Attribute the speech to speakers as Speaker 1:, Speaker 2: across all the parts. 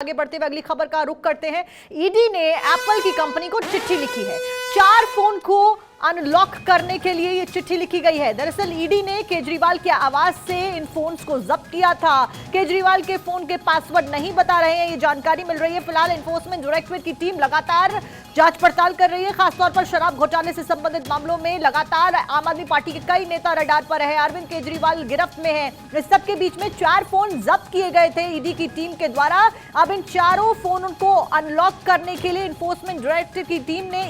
Speaker 1: आगे बढ़ते हुए अगली खबर का रुख करते हैं। ईडी ने एप्पल की कंपनी को चिट्ठी लिखी है। 4 फोन को अनलॉक करने के लिए ये चिट्ठी लिखी गई है। दरअसल ईडी ने केजरीवाल के आवाज से इन फोन्स को जब्त किया था। केजरीवाल के फोन के पासवर्ड नहीं बता रहे हैं, ये जानकारी मिल रही है। फिलहाल एनफोर्समेंट डायरेक्टरेट की टीम लगातार जांच पड़ताल कर रही है। खासतौर पर शराब घोटाले से संबंधित मामलों में लगातार आम आदमी पार्टी के कई नेता रडार पर है। अरविंद केजरीवाल गिरफ्त में है। इस सब के बीच में 4 फोन जब्त किए गए थे ईडी की टीम के द्वारा। अब इन चारों फोनों को अनलॉक करने के लिए एनफोर्समेंट डायरेक्टरेट की टीम ने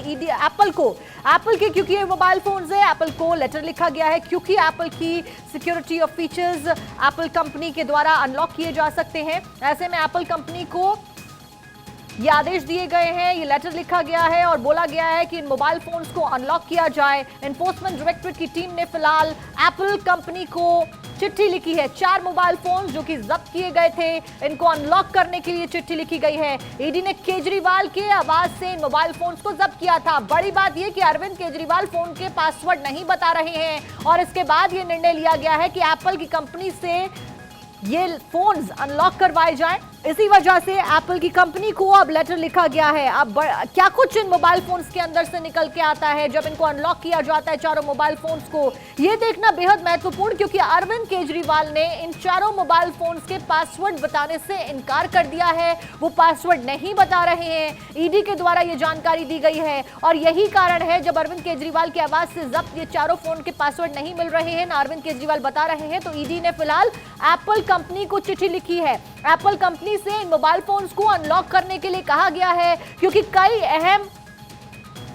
Speaker 1: एप्पल के, क्योंकि ये मोबाइल फोन्स है, एप्पल को लेटर लिखा गया है क्योंकि एप्पल की security of features Apple company के द्वारा अनलॉक किए जा सकते हैं। ऐसे में एप्पल कंपनी को ये आदेश दिए गए हैं, ये लेटर लिखा गया है और बोला गया है कि इन मोबाइल फोन्स को अनलॉक किया जाए। एनफोर्समेंट डायरेक्टरेट की टीम ने फिलहाल एप्पल कंपनी को चिट्ठी लिखी है। 4 मोबाइल फोन जो कि जब्त किए गए थे, इनको अनलॉक करने के लिए चिट्ठी लिखी गई है। ईडी ने केजरीवाल के आवाज से इन मोबाइल फोन्स को जब्त किया था। बड़ी बात यह कि अरविंद केजरीवाल फोन के पासवर्ड नहीं बता रहे हैं और इसके बाद यह निर्णय लिया गया है कि एप्पल की कंपनी से ये फोन्स अनलॉक करवाए जाएं। इसी वजह से एप्पल की कंपनी को अब लेटर लिखा गया है। अब क्या कुछ इन मोबाइल फोन्स के अंदर से निकल के आता है जब इनको अनलॉक किया जाता है चारों मोबाइल फोन्स को, ये देखना बेहद महत्वपूर्ण, क्योंकि अरविंद केजरीवाल ने इन चारों मोबाइल फोन्स के पासवर्ड बताने से इनकार कर दिया है। वो पासवर्ड नहीं बता रहे हैं। ईडी के द्वारा ये जानकारी दी गई है और यही कारण है जब अरविंद केजरीवाल की आवाज से जब्त ये चारों फोन के पासवर्ड नहीं मिल रहे हैं, ना अरविंद केजरीवाल बता रहे हैं, तो ईडी ने फिलहाल एप्पल कंपनी को चिट्ठी लिखी है। एप्पल कंपनी से इन मोबाइल फोन्स को अनलॉक करने के लिए कहा गया है क्योंकि कई अहम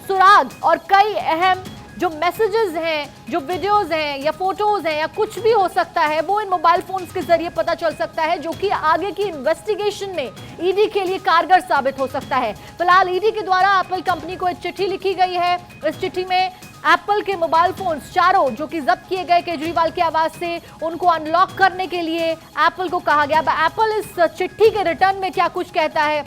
Speaker 1: सुराग और कई अहम जो मैसेजेस हैं, जो वीडियोस हैं या फोटोज हैं या कुछ भी हो सकता है, वो इन मोबाइल फोन्स के जरिए पता चल सकता है, जो कि आगे की इन्वेस्टिगेशन में ईडी के लिए कारगर साबित हो सकता है। फिलहाल ईडी के द्वारा एप्पल कंपनी को एक चिट्ठी लिखी गई है। इस चिट्ठी में एप्पल के मोबाइल फोन्स चारों जो कि जब्त किए गए केजरीवाल की आवाज से, उनको अनलॉक करने के लिए एप्पल को कहा गया। एप्पल इस चिट्ठी के रिटर्न में क्या कुछ कहता है,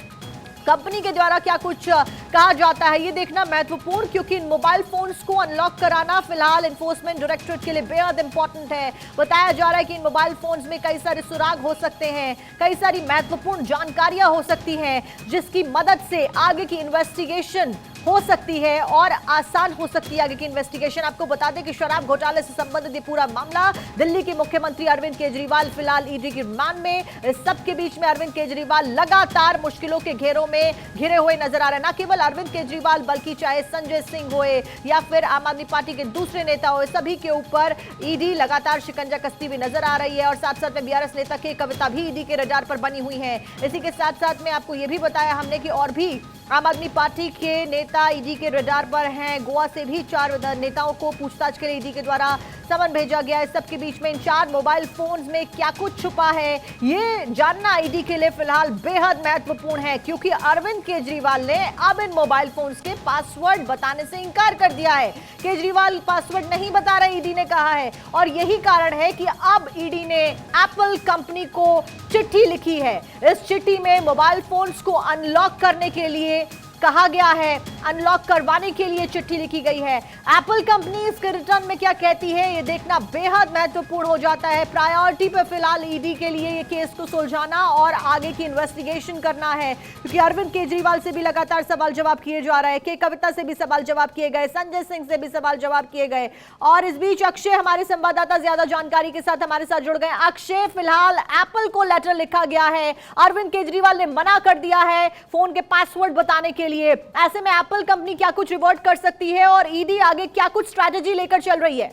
Speaker 1: कंपनी के द्वारा क्या कुछ कहा जाता है, ये देखना महत्वपूर्ण, क्योंकि इन मोबाइल फोन्स को अनलॉक कराना फिलहाल एनफोर्समेंट डायरेक्टरेट के लिए बेहद इंपॉर्टेंट है। बताया जा रहा है कि इन मोबाइल फोन्स में कई सारे सुराग हो सकते हैं, कई सारी महत्वपूर्ण जानकारियां हो सकती हैं, जिसकी मदद से आगे की इन्वेस्टिगेशन हो सकती है और आसान हो सकती है आगे की इन्वेस्टिगेशन। आपको बता दें कि शराब घोटाले से संबंधित ये पूरा मामला, दिल्ली के मुख्यमंत्री अरविंद केजरीवाल फिलहाल ईडी की रिमांड में। इस सब के बीच में अरविंद केजरीवाल लगातार मुश्किलों के घेरों में घिरे हुए नजर आ रहे हैं। न केवल अरविंद केजरीवाल बल्कि चाहे संजय सिंह होए या फिर आम आदमी पार्टी के दूसरे नेता होए, सभी के ऊपर ईडी लगातार शिकंजा कसती हुई नजर आ रही है। और साथ साथ में बीआरएस नेता की कविता भी ईडी के रडार पर बनी हुई है। इसी के साथ साथ में आपको यह भी बताया हमने कि और भी आम आदमी पार्टी के नेता ईडी के रडार पर हैं। गोवा से भी 4 नेताओं को पूछताछ के लिए ईडी के द्वारा समन भेजा गया है। इस सबके बीच में इन 4 मोबाइल फोन्स में क्या कुछ छुपा है, ये जानना ईडी के लिए फिलहाल बेहद महत्वपूर्ण है, क्योंकि अरविंद केजरीवाल ने अब इन मोबाइल फोन्स के पासवर्ड बताने से इंकार कर दिया है। केजरीवाल पासवर्ड नहीं बता रहे, ईडी ने कहा है, और यही कारण है कि अब ईडी ने एप्पल कंपनी को चिट्ठी लिखी है। इस चिट्ठी में मोबाइल फोन्स को अनलॉक करने के लिए कहा गया है, अनलॉक करवाने के लिए चिट्ठी लिखी गई है। एप्पल कंपनी इसके रिटर्न में क्या कहती है, ये देखना बेहद महत्वपूर्ण हो जाता है। प्रायोरिटी पे फिलहाल ईडी के लिए ये केस को सुलझाना और आगे की इन्वेस्टिगेशन करना है, क्योंकि अरविंद केजरीवाल से भी लगातार सवाल जवाब किए जा रहे हैं, के कविता से भी सवाल जवाब किए गए, संजय सिंह से भी सवाल जवाब किए गए। और इस बीच अक्षय हमारे संवाददाता ज्यादा जानकारी के साथ हमारे साथ जुड़ गए। अक्षय, फिलहाल एप्पल को लेटर लिखा गया है, अरविंद केजरीवाल ने मना कर दिया है फोन के पासवर्ड बताने के लिए। ऐसे में एप्पल कंपनी क्या कुछ रिवर्ट कर सकती है और ईडी आगे क्या कुछ स्ट्रैटेजी लेकर चल रही है?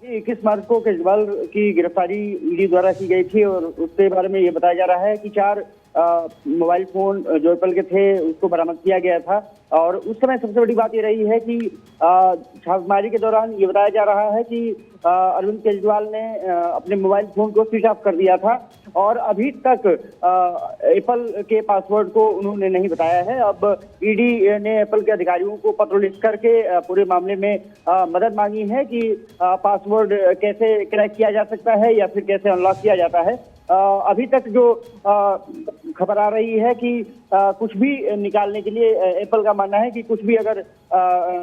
Speaker 2: 21 मार्च को केजरीवाल की गिरफ्तारी ईडी द्वारा की गई थी और उसके बारे में ये बताया जा रहा है कि 4 मोबाइल फोन जो एप्पल के थे उसको बरामद किया गया था। और उस समय सबसे बड़ी बात ये रही है कि छापेमारी के दौरान ये बताया जा रहा है कि अरविंद केजरीवाल ने अपने मोबाइल फोन को स्विच ऑफ कर दिया था और अभी तक एप्पल के पासवर्ड को उन्होंने नहीं बताया है। अब ईडी ने एप्पल के अधिकारियों को पत्र लिख करके पूरे मामले में मदद मांगी है कि पासवर्ड कैसे क्रैक किया जा सकता है या फिर कैसे अनलॉक किया जाता है। अभी तक जो खबर आ रही है कि कुछ भी निकालने के लिए एप्पल का मानना है कि कुछ भी अगर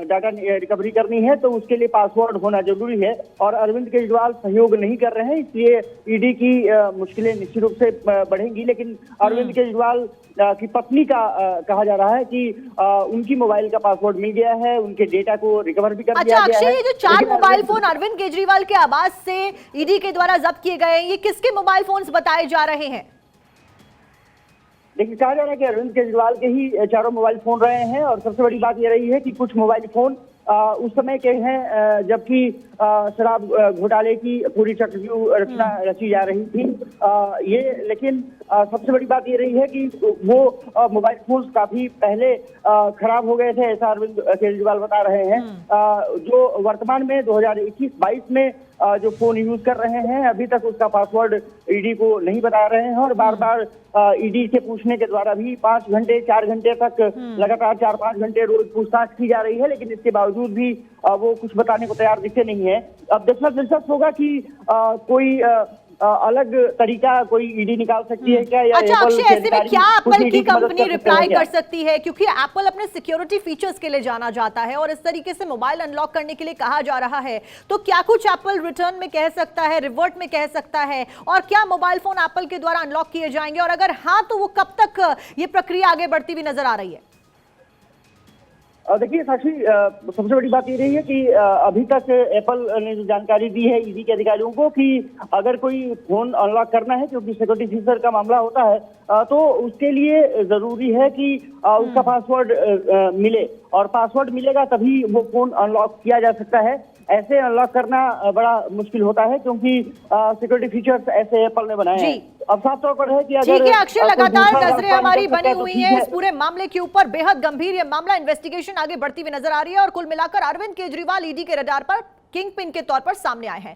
Speaker 2: डाटा रिकवरी करनी है तो उसके लिए पासवर्ड होना जरूरी है। और अरविंद केजरीवाल सहयोग नहीं कर रहे हैं, इसलिए ईडी की मुश्किलें निश्चित रूप से बढ़ेंगी। लेकिन अरविंद केजरीवाल की पत्नी का कहा जा रहा है कि उनकी मोबाइल का पासवर्ड मिल गया है, उनके डेटा को रिकवर भी कर दिया गया है।
Speaker 1: अक्षय, ये जो 4 मोबाइल फोन अरविंद केजरीवाल के आवास से ईडी के द्वारा जब्त किए गए हैं, ये किसके मोबाइल फोन्स बताए जा रहे हैं?
Speaker 2: देखिए, कहा जा रहा है कि अरविंद केजरीवाल के ही चारों मोबाइल फोन रहे हैं। और सबसे बड़ी बात ये रही है कि कुछ मोबाइल फोन उस समय के हैं जबकि शराब घोटाले की पूरी चक्रव्यूह रचना रची जा रही थी। लेकिन सबसे बड़ी बात ये रही है कि वो मोबाइल फोन काफी पहले खराब हो गए थे, ऐसा अरविंद केजरीवाल बता रहे हैं। जो वर्तमान में 2021-22 में जो फोन यूज कर रहे हैं, अभी तक उसका पासवर्ड ईडी को नहीं बता रहे हैं। और बार बार ईडी से पूछने के द्वारा भी 5 घंटे 4 घंटे तक लगातार 4-5 घंटे रोज पूछताछ की जा रही है, लेकिन इसके बावजूद भी वो कुछ बताने को तैयार दिखते नहीं है। अब देखना दिलचस्प होगा कि कोई अलग तरीका कोई ईडी निकाल सकती है क्या, या
Speaker 1: अच्छा अक्षय, ऐसे में क्या एप्पल की कंपनी रिप्लाई कर
Speaker 2: सकती
Speaker 1: सकती है? क्योंकि एप्पल अपने सिक्योरिटी फीचर्स के लिए जाना जाता है और इस तरीके से मोबाइल अनलॉक करने के लिए कहा जा रहा है, तो क्या कुछ एप्पल रिटर्न में कह सकता है, रिवर्ट में कह सकता है? और क्या मोबाइल फोन एप्पल के द्वारा अनलॉक किए जाएंगे, और अगर हाँ तो वो कब तक ये प्रक्रिया आगे बढ़ती हुई नजर आ रही है?
Speaker 2: देखिए साक्षी, सबसे बड़ी बात ये रही है कि अभी तक एप्पल ने जो जानकारी दी है ईडी के अधिकारियों को कि अगर कोई फोन अनलॉक करना है, क्योंकि सिक्योरिटी फीचर का मामला होता है, तो उसके लिए जरूरी है कि उसका पासवर्ड मिले, और पासवर्ड मिलेगा तभी वो फोन अनलॉक किया जा सकता है। ऐसे अनलॉक करना बड़ा मुश्किल होता है, क्योंकि सिक्योरिटी फीचर्स ऐसे एप्पल ने बनाए हैं। अब साफ तौर पर है कि अगर
Speaker 1: ठीक है अक्षय, लगातार नजरें हमारी बनी हुई हैं इस पूरे मामले के ऊपर। बेहद गंभीर ये मामला, इन्वेस्टिगेशन आगे बढ़ती हुई नजर आ रही है और कुल मिलाकर अरविंद केजरीवाल ईडी के रडार पर किंग पिन के तौर पर सामने आए हैं।